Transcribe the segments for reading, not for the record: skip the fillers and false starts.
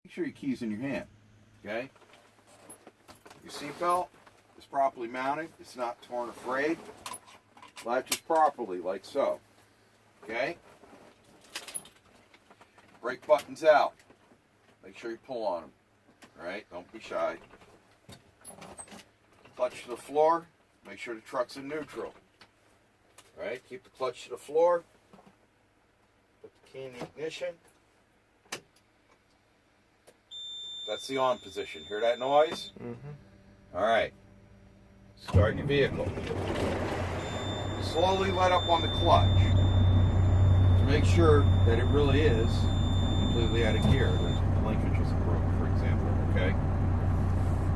Make sure your key's in your hand, okay? Your seatbelt is properly mounted. It's not torn or frayed. Latches properly, like so, okay? Brake buttons out. Make sure you pull on them, all right? Don't be shy. Clutch to the floor. Make sure the truck's in neutral. All right, keep the clutch to the floor. Put the key in the ignition. That's the on position. Hear that noise? Mm-hmm. All right. Start your vehicle. Slowly let up on the clutch to make sure that it really is completely out of gear. The linkage isn't broken, for example. Okay.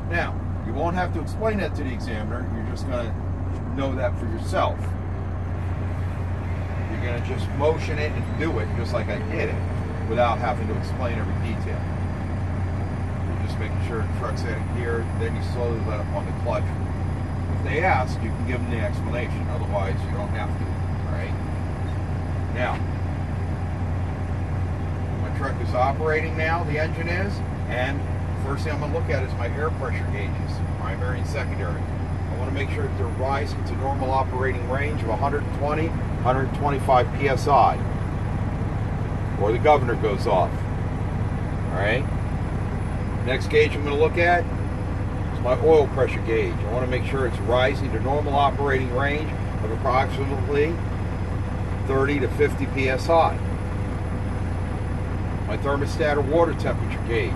Now, you won't have to explain that to the examiner. You're just going to know that for yourself. You're going to just motion it and do it just like I did it without having to explain every detail. You're just making sure the truck's out of gear, then you slowly let up on the clutch. If they ask, you can give them the explanation. Otherwise, you don't have to. All right? Now, my truck is operating now, the engine is, and first thing I'm going to look at is my air pressure gauges, primary and secondary. I want to make sure that they're rising to normal operating range of 120, 125 psi, or the governor goes off. All right. Next gauge I'm going to look at is my oil pressure gauge. I want to make sure it's rising to normal operating range of approximately 30 to 50 psi. My thermostat or water temperature gauge.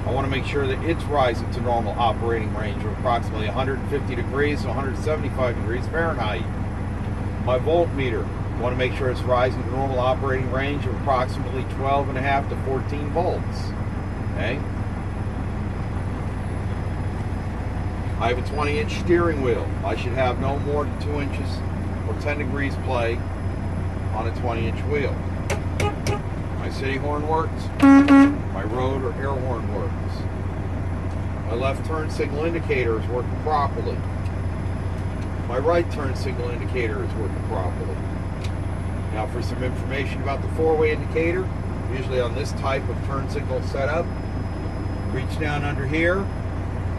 I want to make sure that it's rising to normal operating range of approximately 150 degrees to 175 degrees Fahrenheit. My voltmeter, I want to make sure it's rising to normal operating range of approximately 12.5 to 14 volts. Okay? I have a 20-inch steering wheel. I should have no more than 2 inches or 10 degrees play on a 20-inch wheel. My city horn works. My road or air horn works. My left turn signal indicator is working properly. My right turn signal indicator is working properly. Now for some information about the four-way indicator, usually on this type of turn signal setup, reach down under here,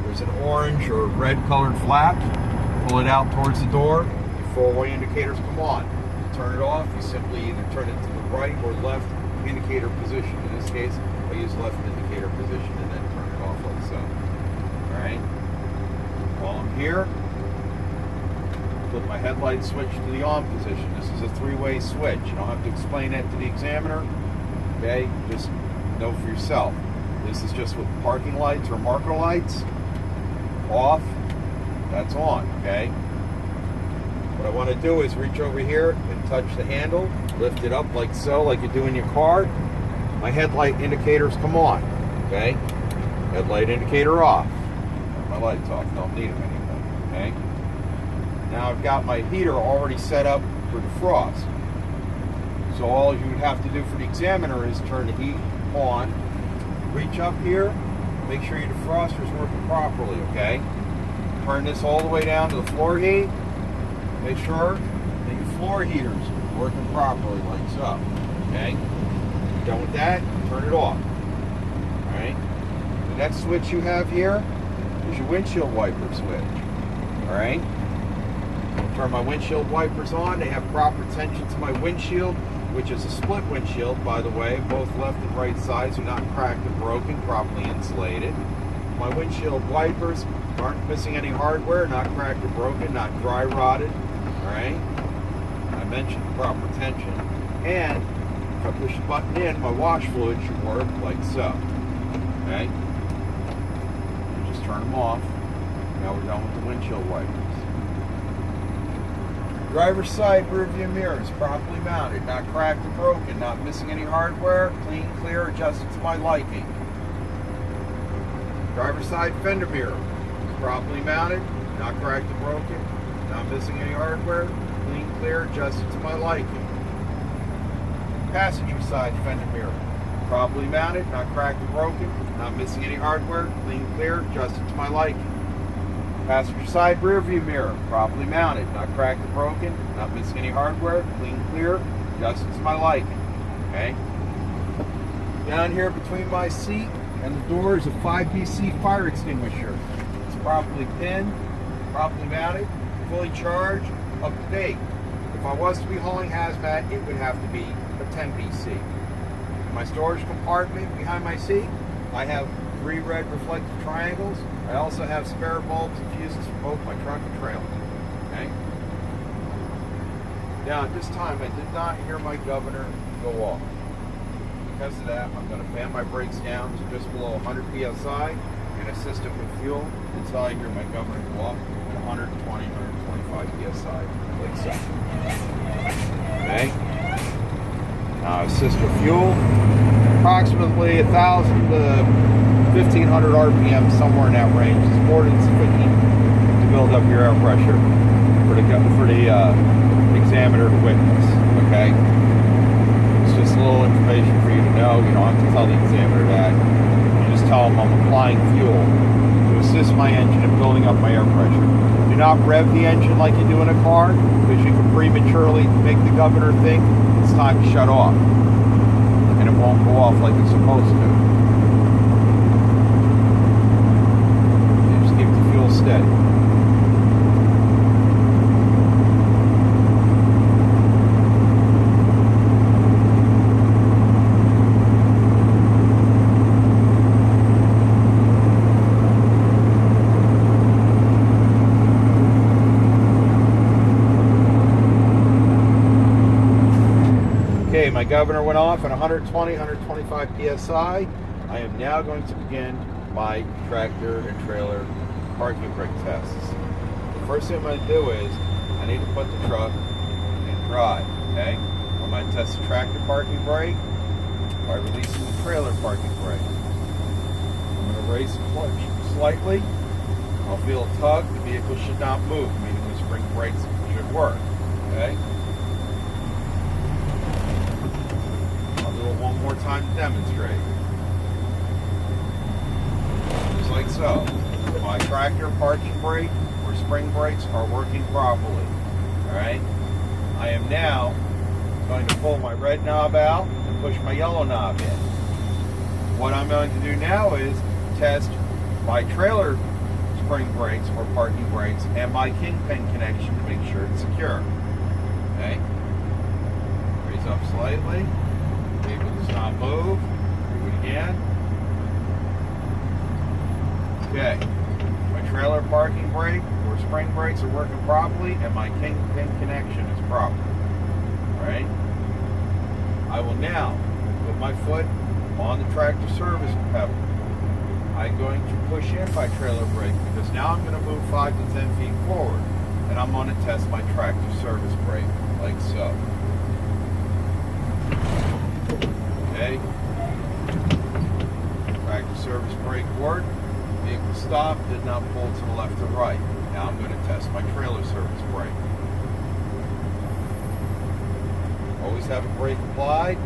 there's an orange or red colored flap, pull it out towards the door, the four-way indicators come on. To turn it off, you simply either turn it to the right or left indicator position. In this case, I use left indicator position and then turn it off like so. Alright? While I'm here, flip my headlight switch to the on position. This is a three-way switch. You don't have to explain that to the examiner. Okay? Just know for yourself. This is just with parking lights or marker lights. Off, that's on. Okay? What I want to do is reach over here and touch the handle, lift it up like so, like you do in your car. My headlight indicators come on, okay? Headlight indicator off. My lights off, don't need them anymore, okay? Now I've got my heater already set up for defrost. So all you would have to do for the examiner is turn the heat on, reach up here, make sure your defroster is working properly, okay? Turn this all the way down to the floor heat. Make sure that your floor heater's working properly like so, okay? Done with that, turn it off. Alright? The next switch you have here is your windshield wiper switch. Alright? Turn my windshield wipers on. They have proper tension to my windshield, which is a split windshield, by the way. Both left and right sides are not cracked and broken, properly insulated. My windshield wipers aren't missing any hardware, not cracked or broken, not dry rotted. Alright? I mentioned the proper tension. And if I push the button in, my wash fluid should work like so. Okay? Just turn them off. Now we're done with the windshield wipers. Driver's side rear view mirror is properly mounted, not cracked or broken, not missing any hardware, clean, clear, adjusted to my liking. Driver's side fender mirror is properly mounted, not cracked or broken, not missing any hardware, clean, clear, adjusted to my liking. Passenger side fender mirror, properly mounted, not cracked or broken, not missing any hardware, clean, clear, adjusted to my liking. Passenger side rear view mirror, properly mounted, not cracked or broken, not missing any hardware, clean, clear, adjusted to my liking. Okay? Down here between my seat And the door is a 5BC fire extinguisher. It's properly pinned, properly mounted, fully charged, up to date. If I was to be hauling hazmat, it would have to be a 10BC. In my storage compartment behind my seat, I have 3 red reflective triangles. I also have spare bulbs and fuses for both my truck and trailer. Okay? Now at this time, I did not hear my governor go off. Because of that, I'm going to fan my brakes down to just below 100 PSI and assist it with fuel until I hear my governor go off at 120, 125 PSI, like so. Okay? Now assist with fuel, approximately 1,000 to 1,500 RPM, somewhere in that range. It's more than sufficient to build up your air pressure for the examiner to witness. Okay? Just a little information for you to know. You don't have to tell the examiner that. You just tell them I'm applying fuel to assist my engine in building up my air pressure. Do not rev the engine like you do in a car, because you can prematurely make the governor think it's time to shut off. And it won't go off like it's supposed to. You just keep the fuel steady. My governor went off at 120, 125 PSI. I am now going to begin my tractor and trailer parking brake tests. The first thing I'm going to do is I need to put the truck in drive. Okay? I'm going to test the tractor parking brake by releasing the trailer parking brake. I'm going to raise the clutch slightly. I'll feel a tug. The vehicle should not move, meaning the spring brakes should work. Okay? One more time to demonstrate. Just like so. My tractor parking brake or spring brakes are working properly. Alright? I am now going to pull my red knob out and push my yellow knob in. What I'm going to do now is test my trailer spring brakes or parking brakes and my kingpin connection to make sure it's secure. Okay? Raise up slightly. Vehicle does not move. Do it again. Okay. My trailer parking brake or spring brakes are working properly and my kingpin connection is proper. Alright? I will now put my foot on the tractor service pedal. I'm going to push in my trailer brake because now I'm going to move 5 to 10 feet forward and I'm going to test my tractor service brake like so. Okay. Tractor service brake worked. Vehicle stopped, did not pull to the left or right. Now I'm going to test my trailer service brake. Always have a brake applied.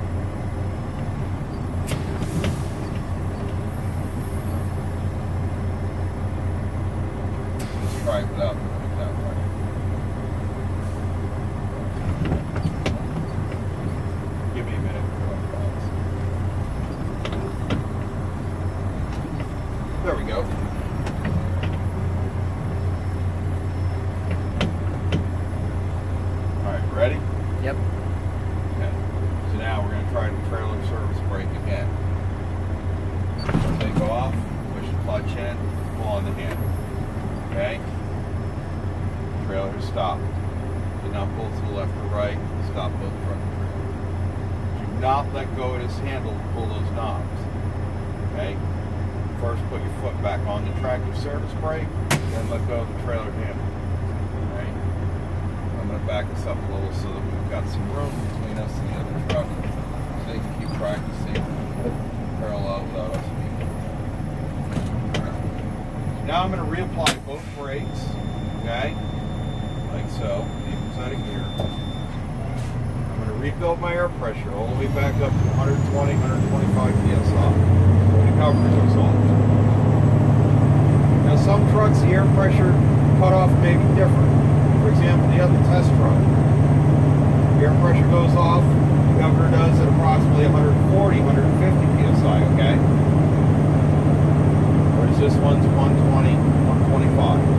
Let's try it without that way. Give me a minute. There we go. Alright, ready? Yep. Okay. So now we're going to try the trailer service brake again. Take off, push the clutch in, pull on the handle. Okay? Trailer stopped. Did not pull to the left or right. Stop both truck and trailer. Do not let go of this handle to pull those knobs. Okay? First, put your foot back on the tractor service brake, then let go of the trailer handle. Okay? I'm going to back us up a little so that we've got some room between us and the other truck so they can keep practicing parallel without us being. Now I'm going to reapply both brakes, okay, like so. Vehicle's out of gear. I'm going to rebuild my air pressure all the way back up to 120, 125 PSI. The cover goes off. Now some trucks, the air pressure cutoff may be different. For example, the other test truck, the air pressure goes off, the governor does at approximately 140, 150 PSI, okay? this one's 120, 125.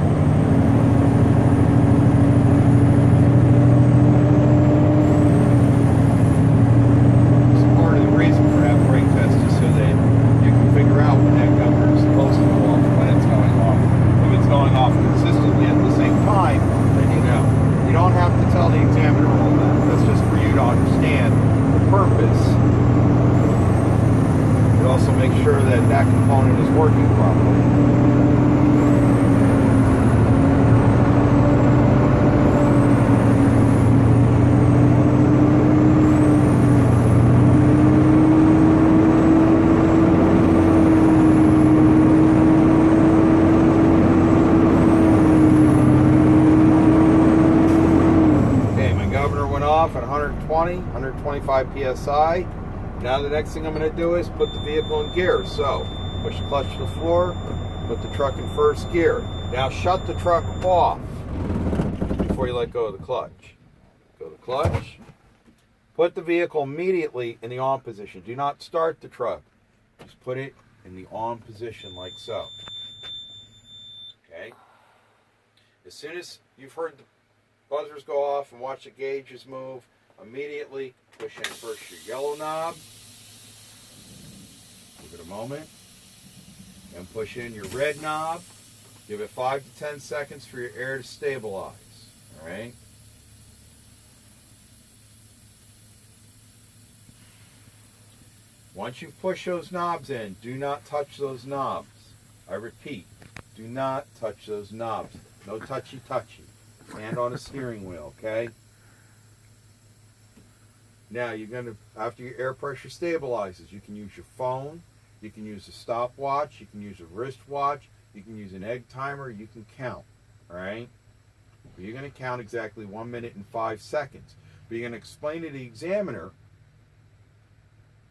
Make sure that that component is working properly. Okay, my governor went off at 120, 125 PSI. Now the next thing I'm going to do is put the vehicle in gear. So, push the clutch to the floor, put the truck in first gear. Now shut the truck off before you let go of the clutch. Go to the clutch. Put the vehicle immediately in the on position. Do not start the truck. Just put it in the on position like so. Okay? As soon as you've heard the buzzers go off and watch the gauges move, immediately push in first your yellow knob. Give it a moment. And push in your red knob. Give it 5 to 10 seconds for your air to stabilize. Alright? Once you push those knobs in, do not touch those knobs. I repeat, do not touch those knobs. No touchy-touchy. Hand on the steering wheel, okay? Now you're going to, after your air pressure stabilizes, you can use your phone, you can use a stopwatch, you can use a wristwatch, you can use an egg timer, you can count, alright? You're going to count exactly 1 minute and 5 seconds. But you're going to explain to the examiner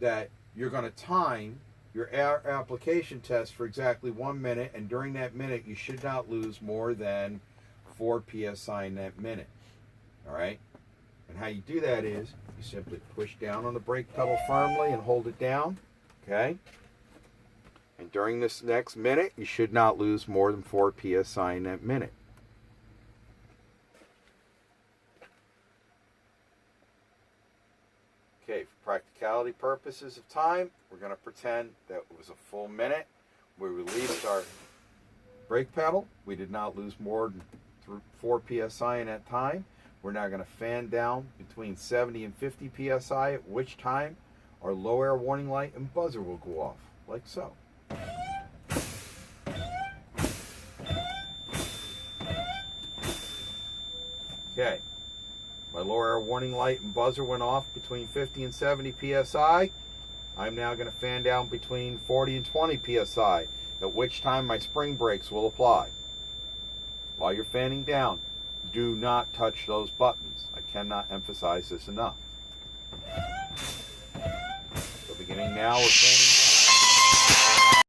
that you're going to time your air application test for exactly 1 minute, and during that minute you should not lose more than 4 PSI in that minute, alright? And how you do that is, you simply push down on the brake pedal firmly and hold it down, okay? And during this next minute, you should not lose more than 4 PSI in that minute. Okay, for practicality purposes of time, we're going to pretend that it was a full minute. We released our brake pedal. We did not lose more than 4 PSI in that time. We're now going to fan down between 70 and 50 PSI, at which time our low air warning light and buzzer will go off, like so. Okay, my low air warning light and buzzer went off between 50 and 70 PSI. I'm now going to fan down between 40 and 20 PSI, at which time my spring brakes will apply. While you're fanning down, do not touch those buttons. I cannot emphasize this enough. So beginning now, we're fanning down.